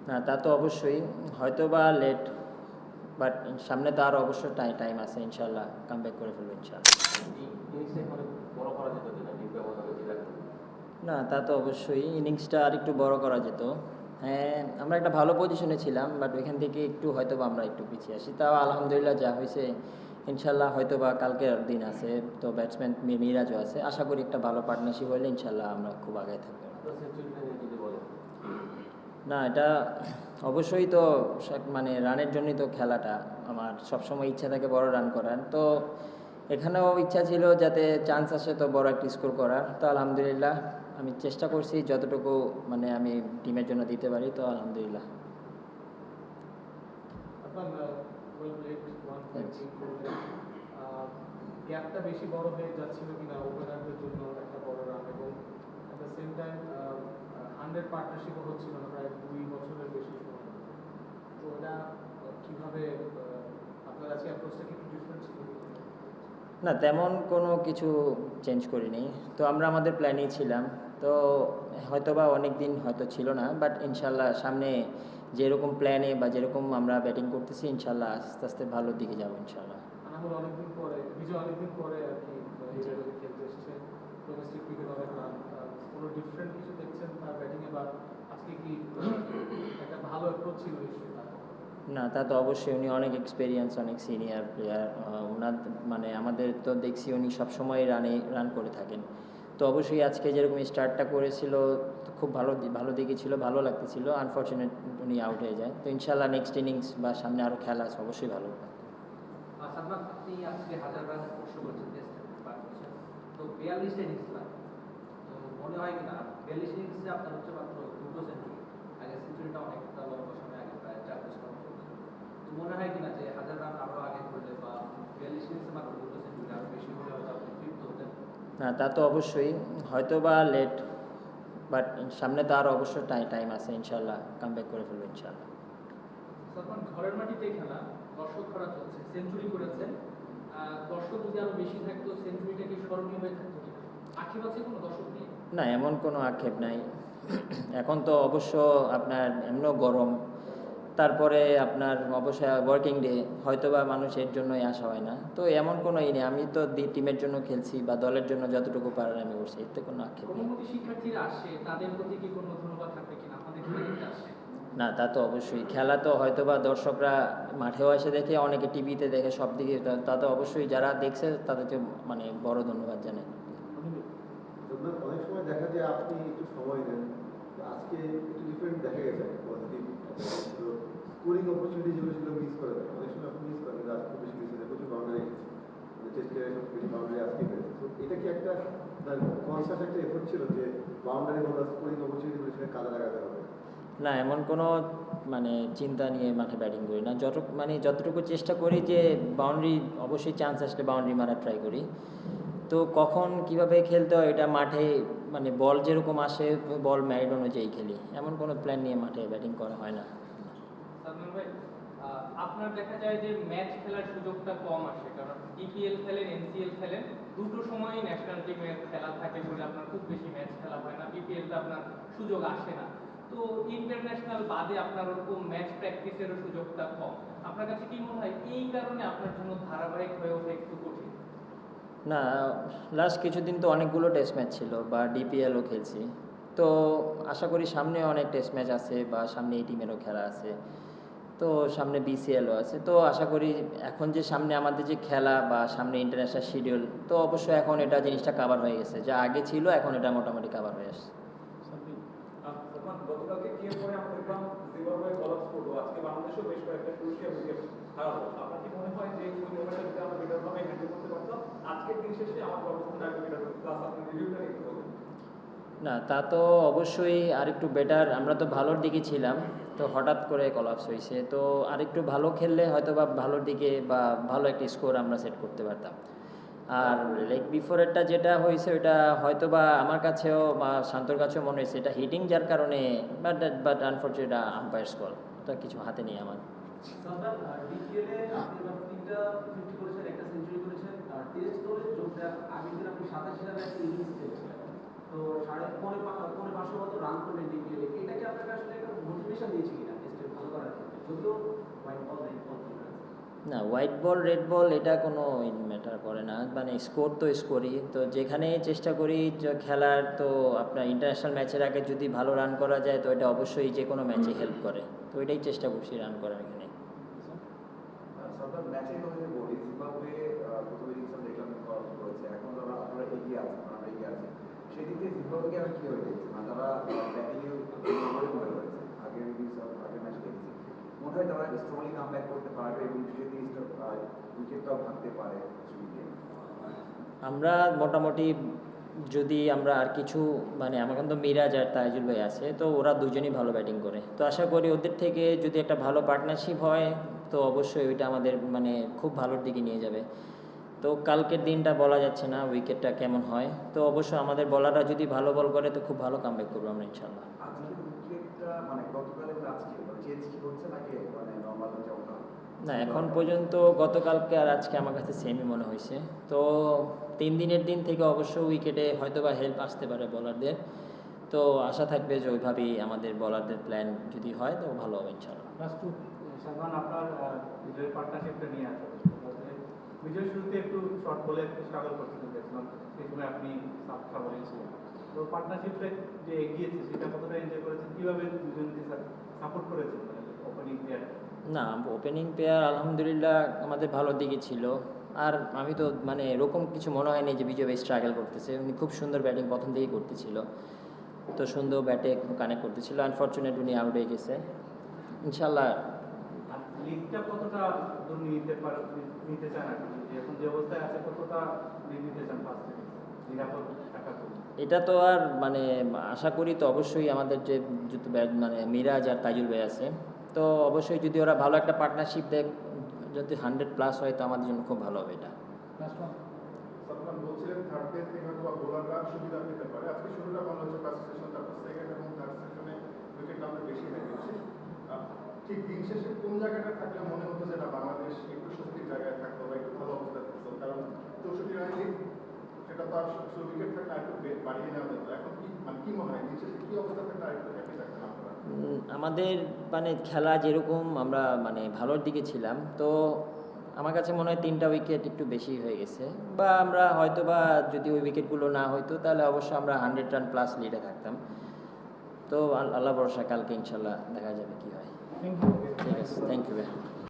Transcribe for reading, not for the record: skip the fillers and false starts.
না তা তো অবশ্যই, হয়তো বা লেট, বাট সামনে তো আরও অবশ্য টাইম আছে, ইনশাল্লাহ কামব্যাক করে ফেলবো ইনশাল্লাহ। না তা তো অবশ্যই, ইনিংসটা আর একটু বড় করা যেত। হ্যাঁ, আমরা একটা ভালো পজিশনে ছিলাম, বাট ওইখান থেকে একটু হয়তো বা আমরা একটু পিছিয়ে আসি। তাও আলহামদুলিল্লাহ যা হয়েছে, ইনশাল্লাহ হয়তো বা কালকের দিন আছে, তো ব্যাটসম্যান মিরাজও আছে, আশা করি একটা ভালো পার্টনারশিপ হলে ইনশাল্লাহ আমরা খুব আগায় থাকবো। না এটা অবশ্যই তো, মানে রানের জন্যই তো খেলাটা, আমার সবসময় ইচ্ছা থাকে বড় রান করার, তো এখানেও ইচ্ছা ছিল যাতে চান্স আসে তো বড় একটা স্কোর করার, তো আলহামদুলিল্লাহ আমি চেষ্টা করছি যতটুকু মানে আমি টিমের জন্য দিতে পারি, তো আলহামদুলিল্লাহ। গ্যাপটা বেশি বড় হয়ে যাচ্ছিল কিনা ওপেনারদের জন্য একটা বড় রান, এবং অ্যাট দ্য সেম টাইম 100 পার্টনারশিপও হচ্ছিল না প্রায় 2 বছরের বেশি সময়। তো এটা কিভাবে আপনার আজকে অ্যাপ্রোচটা কি ডিফারেন্ট ছিল? না তেমন কোনো কিছু চেঞ্জ করিনি, তো আমরা আমাদের প্ল্যানেই ছিলাম, তো হয়তো বা অনেক দিন হয়তো ছিল না, বাট ইনশাল্লাহ সামনে যেরকম প্ল্যানে বা যেরকম আমরা ব্যাটিং করতেছি ইনশাল্লাহ আস্তে আস্তে ভালোর দিকে যাবো ইনশাল্লাহ। আমার অনেকদিন পরে বিজয় অনেকদিন পরে আর কি এই লেভেলে খেলতে এসেছে, ডোমেস্টিক ক্রিকেট অনেক রান, কোনো ডিফারেন্ট কিছু দেখছেন তার ব্যাটিংয়ে, বা আজকে কি একটা ভালো অ্যাপ্রোচ ছিল নিশ্চয়ই তার? না তা তো অবশ্যই, উনি অনেক এক্সপিরিয়েন্স, অনেক সিনিয়র প্লেয়ার, ওনার মানে আমাদের তো দেখছি উনি সবসময় রান করে থাকেন, তো অবশ্যই আজকে যেরকম স্টার্টটা করেছিল তো খুব ভালো দিকে ছিল, ভালো লাগতেছিল, আনফর্চুনেট উনি আউট হয়ে যায়, তো ইনশাল্লাহ নেক্সট ইনিংস বা সামনে আরও খেলা আছে অবশ্যই ভালো। সাদমান, আপনি আজকে 1000 রান স্পর্শ করেছেন টেস্টে, পার করছেন, তো 42টা ইনিংস লাগবে, তো মনে হয় কিনা 42 ইনিংসে আপনার হচ্ছে মাত্র 2টো সেঞ্চুরি, আগে সেঞ্চুরিটা অনেকটা লম্বা সময় আগে প্রায় 4 বছর আগে করেছেন, তো মনে হয় কিনা যে 1000 রান আরও আগে করলে বা 42 ইনিংসে মাত্র 2টো সেঞ্চুরি আরও বেশি হলে হয়তো আপনি তৃপ্ত হতেন? না তা তো অবশ্যই, হয়তো বা লেট, বাট সামনে তো আরও অবশ্য টাইম আছে, ইনশাল্লাহ কামব্যাক করে ফেলবো ইনশাল্লাহ। সালমান, ঘরের মাটিতে খেলা, দর্শক ভরা চলছে, সেঞ্চুরি করেছেন, দর্শক যদি আরো বেশি থাকতো সেঞ্চুরিটা কি স্মরণীয় হয়ে থাকতো কিনা? আক্ষেপ আছে কোনো দর্শক নিয়ে? না এমন কোনো আক্ষেপ নাই, এখন তো অবশ্য আপনার এমনও গরম, তারপরে আপনার অবশ্যই ওয়ার্কিং ডে, হয়তো বা মানুষের জন্যই আসা হয় না, তো এমন কোনো নেই, আমি তো টিমের জন্য খেলছি বা দলের জন্য যতটুকু পারার আমি করছি, এতে কোনো আক্ষেপ নেই। কোমলমতি শিক্ষার্থীরা আসে, তাদের প্রতি কি কোনো ধন্যবাদ থাকবে কিনা? আমাদের খেলা দেখতে আসে। না তা তো অবশ্যই, খেলা তো হয়তো বা দর্শকরা মাঠেও এসে দেখে, অনেকে টিভিতে দেখে, সব দিকে, তা তো অবশ্যই যারা দেখছে তাদেরকে মানে বড় ধন্যবাদ জানাই। অনেক সময় দেখা যায় আপনি একটু সময় দেন, আজকে একটু ডিফারেন্ট দেখা গেছে, পজিটিভ স্কোরিং অপরচুনিটি যেগুলো সেগুলো মিস করে দেয়, অনেক সময় আপনি মিস করেন, আজকে বেশি মিস হয়ে প্রচুর বাউন্ডারি টেস্ট ক্যারিয়ার সব বেশি বাউন্ডারি আজকে পেয়েছে, তো এটা কি একটা কনসাস একটা এফোর্ট ছিল যে বাউন্ডারি বা স্কোরিং অপরচুনিটিগুলো সেটা কাজে লাগাতে হবে? না এমন কোনো মানে চিন্তা নিয়ে মাঠে ব্যাটিং করি না, যতটুকু চেষ্টা করি যে বাউন্ডারি, অবশ্যই চান্স আসলে বাউন্ডারি মারার ট্রাই করি, তো কখন কিভাবে খেলতে হয় এটা মাঠে, মানে বল যেরকম আসে বল ম্যারিট অনুযায়ী খেলি, এমন কোনো প্ল্যান নিয়ে মাঠে ব্যাটিং করা হয় না। সালমান ভাই, আপনার দেখা যায় যে ম্যাচ খেলার সুযোগটা কম আসে, কারণ ডিপিএল খেলেন, এনসিএল খেলেন, দুটো সময়ই ন্যাশনাল টিমের খেলা থাকে বলে আপনার খুব বেশি ম্যাচ খেলা হয় না, বিপিএলটা আপনার সুযোগ আসে না, তো ইন্টারন্যাশনাল বাদে আপনার ওরকম ম্যাচ প্র্যাকটিসেরও সুযোগটা কম। আপনার কাছে কি মনে হয় এই কারণে আপনার জন্য ধারাবাহিক হয়ে ওঠে একটু কঠিন? না লাস্ট কিছুদিন তো অনেকগুলো টেস্ট ম্যাচ ছিল বা ডিপিএলও খেলছি, তো আশা করি সামনে অনেক টেস্ট ম্যাচ আছে বা সামনে এই টিমেরও খেলা আছে, তো সামনে বিসিএলও আছে, তো আশা করি এখন যে সামনে আমাদের যে খেলা বা সামনে ইন্টারন্যাশনাল শিডিউল, তো অবশ্যই এখন এটা জিনিসটা কাভার হয়ে গেছে, যা আগে ছিল এখন এটা মোটামুটি কাভার হয়ে আসছে। গতকালকে গিয়ে পরে আমরা দেখলাম জিম্বাবুয়ে কলাপস করলো, আজকে বাংলাদেশও বেশ কয়েকটা ক্রুশিয়াল উইকেট হারালো, আপনার কি মনে হয় যে ওই ব্যাপারটা যদি আমরা বেটারভাবে হ্যান্ডেল করতে পারতাম আজকের দিন শেষে আমাদের অবস্থান আরেকটু বেটার হতো? প্লাস আপনি রিভিউটা একটু বলুন। না তা তো অবশ্যই আরেকটু বেটার, আমরা তো ভালোর দিকে ছিলাম, তো হঠাৎ করে কলাপস হয়েছে, তো আরেকটু ভালো খেললে হয়তো বা ভালোর দিকে বা ভালো একটা স্কোর আমরা সেট করতে পারতাম। আর লেগ বিফোরেরটা যেটা হয়েছে ওইটা হয়তো বা আমার কাছেও বা শান্তর কাছেও মনে হয়েছে এটা হিটিং, যার কারণে বাট আনফর্চুনেট আম্পায়ার্স কল, তো কিছু হাতে নেই আমার। ডিপিএলে আপনি এবার 3টা 50 করেছেন, একটা সেঞ্চুরি করেছেন, আর টেস্ট দলে যোগ দেওয়ার আগের দিন আপনি 87 রানের একটা ইনিংস খেলেছিলেন, তো 4.5 500 মতো রান করলেন ডিপিএলে, এটা কি আপনাকে আসলে একটা মোটিভেশন দিয়েছে কিনা যদিও হোয়াইট বল রেড বল না, হোয়াইট বল রেড বল এটা কোনো ম্যাটার করে না, মানে স্কোর তো স্কোরই। তো যেখানে চেষ্টা করি যে খেলার, তো আপনার ইন্টারন্যাশনাল ম্যাচের আগে যদি ভালো রান করা যায় তো এটা অবশ্যই যে কোনো ম্যাচে হেল্প করে। তো এটাই চেষ্টা করছি রান করার এখানে। সরকার ম্যাচের কথা যদি বলি, জিম্বাবুয়ে প্রথমে ইনিংস আমরা দেখলাম ফলাফল করেছে, এখন তারা আপনারা এগিয়ে আছেন, আমরা এগিয়ে আছি, সেই দিক থেকে জিম্বাবুয়েকে আমি কীভাবে দেখছি, মানে তারা ব্যাটিংয়ে মনে করেছে আগের ইনিংস আগের ম্যাচে দেখেছি, মনে হয় তারা স্ট্রংলি কাম ব্যাক করতে পারবে এবং যদি উইকেটটাও ভাঙতে পারে সুইকে। আমরা মোটামুটি যদি আমরা আর কিছু, মানে আমার কিন্তু মিরাজ আর তাইজুল ভাই আছে, তো ওরা দুজনই ভালো ব্যাটিং করে। তো আশা করি ওদের থেকে যদি একটা ভালো পার্টনারশিপ হয় তো অবশ্যই ওইটা আমাদের মানে খুব ভালোর দিকে নিয়ে যাবে। তো কালকের দিনটা বলা যাচ্ছে না উইকেটটা কেমন হয়, তো অবশ্যই আমাদের বলাররা যদি ভালো বল করে তো খুব ভালো কামব্যাক করবো আমরা ইনশাল্লাহ। আজকে উইকেটটা মানে গতকালের আজকে চেঞ্জ কি হচ্ছে নাকি মানে নর্মাল যেমন? না, এখন পর্যন্ত গতকালকে আর আজকে আমার কাছে সেমই মনে হয়েছে। তো 3 দিনের দিন থেকে অবশ্য উইকেটে হয়তো বা হেল্প আসতে পারে বলারদের। তো আশা থাকবে যে ওইভাবেই আমাদের বলারদের প্ল্যান যদি হয় তো ভালো হবে ইনশাল্লাহ। লাস্ট সালমান, আপনার বিজয়ের পার্টনারশিপটা নিয়ে আসা বিজয় শুরুতে একটু শর্ট বলে একটু স্ট্রাগল করছিলেন দেখলাম, সেই সময় আপনি সাবলেন ছিলেন। তো পার্টনারশিপটা যে এগিয়েছে সেটা কতটা এনজয় করেছেন, কীভাবে দুজনকে সাপোর্ট করেছেন মানে ওপেনিং প্লেয়ার? না, ওপেনিং পেয়ার আলহামদুলিল্লাহ আমাদের ভালো দিকে ছিল। আর আমি তো মানে এরকম কিছু মনে হয়নি যে বিজয় ভাই স্ট্রাগল করতেছে। উনি খুব সুন্দর ব্যাটিং প্রথম দিকেই করতেছিল, তো সুন্দর ব্যাটে কানেক্ট করতেছিল। আনফর্চুনেট উনি আউট হয়ে গেছে। ইনশাল্লাহ আর লিগটা কতটা দূর নিতে চান আর কি, যে এখন যে অবস্থায় আছে কতটা লিগ নিতে চান ফার্স্ট নিরাপদ থাকার জন্য? এটা তো আর মানে আশা করি তো অবশ্যই আমাদের যে মানে মিরাজ আর তাইজুল ভাই আছে, তো অবশ্যই যদি ওরা ভালো একটা পার্টনারশিপ দেয়, যদি 100+ হয় তো আমাদের জন্য খুব ভালো হবে এটা। সালমান বলছিলেন থার্ড ডে থেকে হয়তো বোলাররা সুবিধা পেতে পারে। আজকে শুরুটা ভালো হচ্ছে, ফার্স্ট সেশন, তারপর সেকেন্ড এবং থার্ড সেশনে উইকেট নামতে বেশি হয়ে গেছে। ঠিক দিন শেষে কোন জায়গাটা থাকলে মনে হতো যে না বাংলাদেশ একটু স্বস্তির জায়গায় থাকতো বা একটু ভালো অবস্থা থাকতো? কারণ 64 রানের লিড, সেটা তো আর শুধু উইকেট থাকলে আরেকটু বাড়িয়ে নেওয়া যেত। এখন কি মানে কি মনে হয় দিন শেষে কি অবস্থা থাকলে আরেকটু হ্যাপি থাকতেন আপনারা? আমাদের মানে খেলা যেরকম আমরা মানে ভালোর দিকে ছিলাম, তো আমার কাছে মনে হয় 3টা উইকেট একটু বেশি হয়ে গেছে, বা আমরা হয়তো বা যদি ওই উইকেটগুলো না হইতো তাহলে অবশ্যই আমরা 100 রান প্লাস লিডে থাকতাম। তো আল্লাহ ভরসা, কালকে ইনশাল্লাহ দেখা যাবে কি হয়। ঠিক আছে, থ্যাংক ইউ ভাই।